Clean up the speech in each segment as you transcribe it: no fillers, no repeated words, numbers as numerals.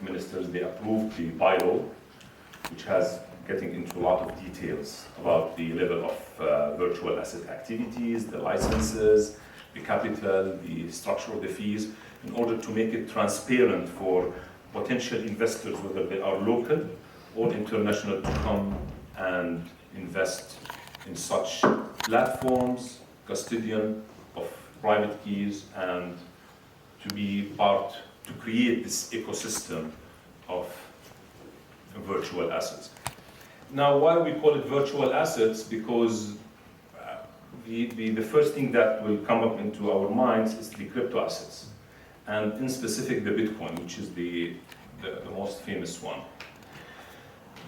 Ministers, they approved the bylaw, which has getting into a lot of details about the level of virtual asset activities, the licenses, the capital, the structure of the fees, in order to make it transparent for potential investors, whether they are local or international, to come and invest in such platforms, custodian of private keys, and to be part, to create this ecosystem of virtual assets. Now, why we call it virtual assets? Because the first thing that will come up into our minds is the crypto assets, and in specific the Bitcoin, which is the most famous one.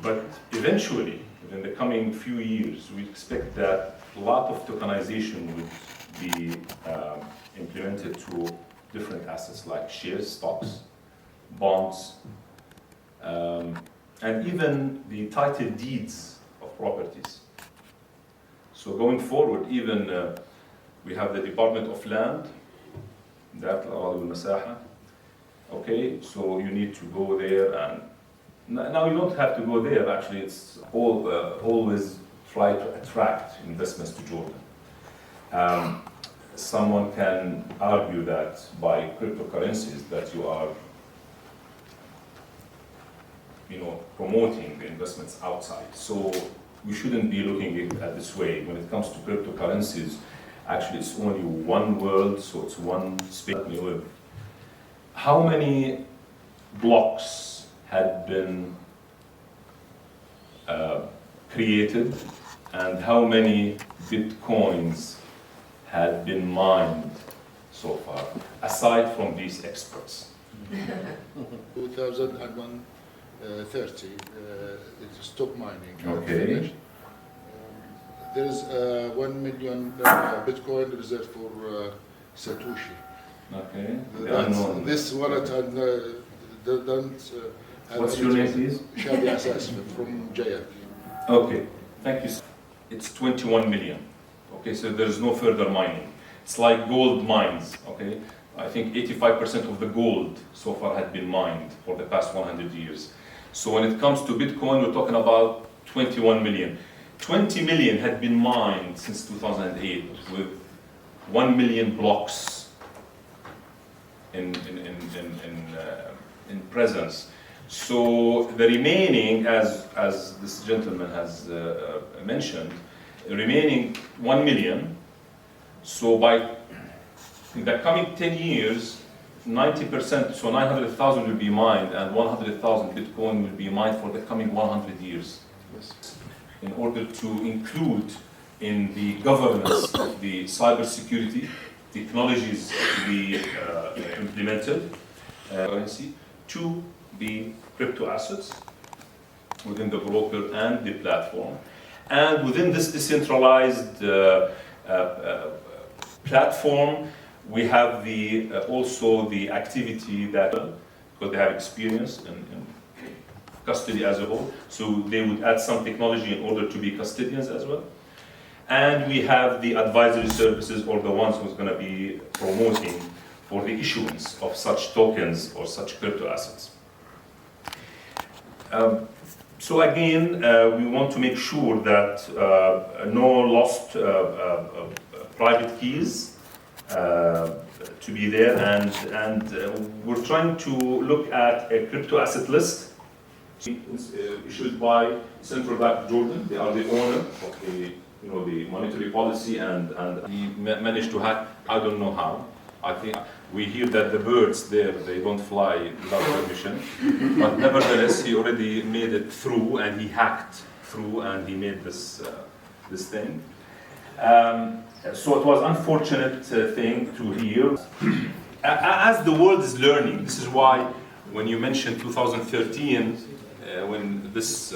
But eventually, within the coming few years, we expect that a lot of tokenization would be implemented to different assets like shares, stocks, bonds, and even the title deeds of properties. So going forward, even we have the Department of Land, that الأراضي والمساحة. Okay, so you need to go there, and now you don't have to go there. Actually, it's always try to attract investments to Jordan. Someone can argue that by cryptocurrencies that you are, promoting the investments outside. So we shouldn't be looking at it this way. When it comes to cryptocurrencies, actually it's only one world, so it's one space that we live. How many blocks had been created, and how many bitcoins had been mined so far, aside from these experts? 2030, it stopped mining. Okay. There is 1 million Bitcoin reserved for Satoshi. Okay. This wallet doesn't have. What's your name, please? Shadi Asas from Jaya. Okay, thank you. It's 21 million. Okay, so there's no further mining. It's like gold mines. Okay, I think 85% of the gold so far had been mined for the past 100 years. So when it comes to Bitcoin, we're talking about 21 million. 20 million had been mined since 2008, with 1 million blocks in presence. So the remaining, as this gentleman has mentioned, the remaining 1 million. So in the coming 10 years, 90%, so 900,000 will be mined, and 100,000 Bitcoin will be mined for the coming 100 years. Yes. In order to include in the governance of the cybersecurity technologies to be implemented, currency, to the crypto assets within the broker and the platform. And within this decentralized platform, we have also the activity that, because they have experience in custody as a whole, so they would add some technology in order to be custodians as well. And we have the advisory services, or the ones who's going to be promoting for the issuance of such tokens or such crypto assets. So again, we want to make sure that no lost private keys to be there, and we're trying to look at a crypto asset list issued by Central Bank of Jordan. They are the owner of the monetary policy, and he managed to hack. I don't know how. I think we hear that the birds there, they don't fly without permission, but nevertheless he already made it through, and he hacked through, and he made this thing. So it was an unfortunate thing to hear. As the world is learning, this is why when you mentioned 2013, when this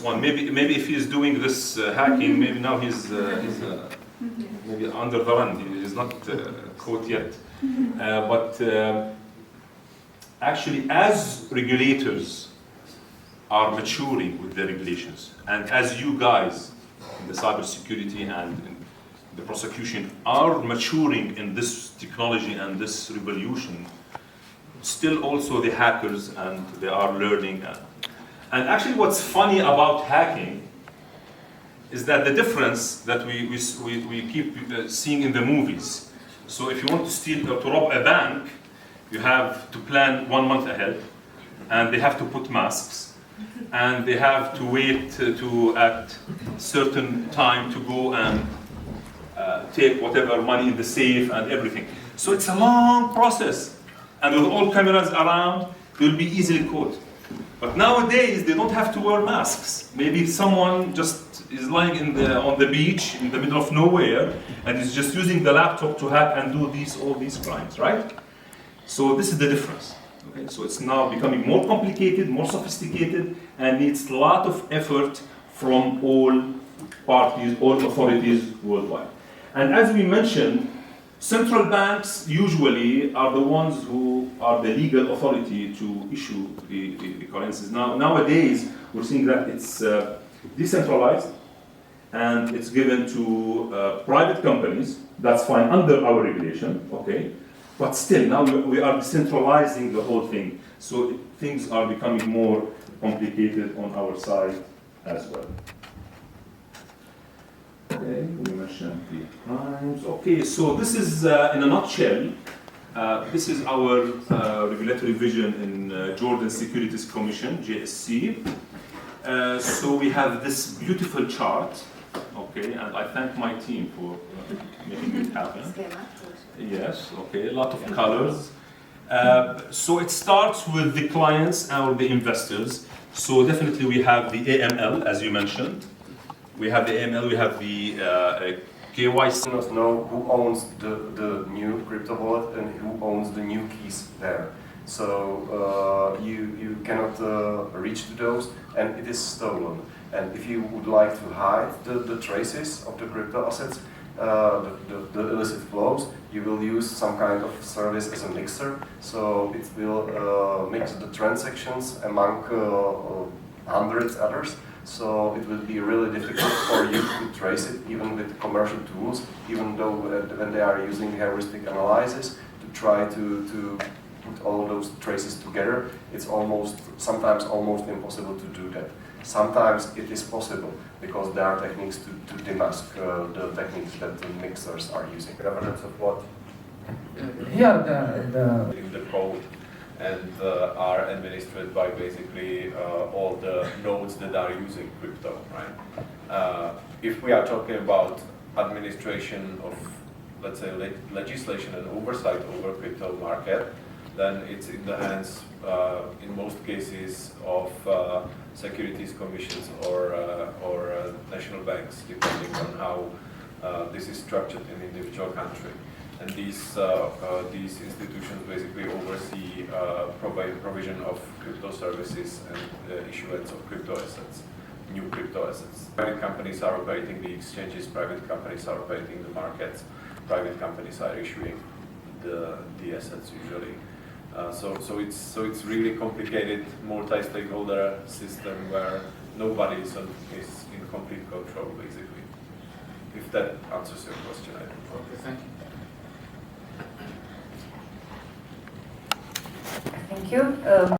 one, maybe if he's doing this hacking, maybe now he's maybe under the run. He's not caught yet. But actually, as regulators are maturing with the regulations, and as you guys in the cybersecurity and in the prosecution are maturing in this technology and this revolution, still also the hackers, and they are learning. And actually what's funny about hacking is that the difference that we keep seeing in the movies. So if you want to steal or to rob a bank, you have to plan 1 month ahead, and they have to put masks, and they have to wait to at certain time to go and take whatever money in the safe and everything. So it's a long process, and with all cameras around, they will be easily caught. But nowadays, they don't have to wear masks. Maybe someone just is lying on the beach in the middle of nowhere, and is just using the laptop to hack and do all these crimes, right? So this is the difference. Okay? So it's now becoming more complicated, more sophisticated, and needs a lot of effort from all parties, all authorities worldwide. And as we mentioned, central banks usually are the ones who are the legal authority to issue the currencies. Nowadays, we're seeing that it's decentralized, and it's given to private companies. That's fine under our regulation, okay? But still, now we are decentralizing the whole thing. So things are becoming more complicated on our side as well. Okay, we mentioned the crimes. Okay, so this is, in a nutshell, this is our regulatory vision in Jordan Securities Commission, JSC. So we have this beautiful chart, okay, and I thank my team for making it happen. Yes, okay, a lot of colors. So it starts with the clients or the investors. So definitely we have the AML, as you mentioned. We have the AML, we have the KYC. Not know who owns the new crypto wallet and who owns the new keys there. So you cannot reach to those, and it is stolen. And if you would like to hide the traces of the crypto assets, the illicit flows, you will use some kind of service as a mixer. So it will mix the transactions among hundreds others. So it will be really difficult for you to trace it, even with commercial tools, even though when they are using heuristic analysis to try to put all those traces together, it's sometimes almost impossible to do that. Sometimes it is possible because there are techniques to demask the techniques that the mixers are using. Governance of what? Here the code and are administered by basically all the nodes that are using crypto, right? If we are talking about administration of, let's say, legislation and oversight over crypto market, then it's in the hands, in most cases, of securities commissions or national banks, depending on how this is structured in individual country. And these institutions basically oversee provision of crypto services and issuance of crypto assets, new crypto assets. Private companies are operating the exchanges, private companies are operating the markets, private companies are issuing the assets usually. So it's really complicated multi-stakeholder system where nobody is in complete control basically. If that answers your question, I think. Okay, thank you. Thank you.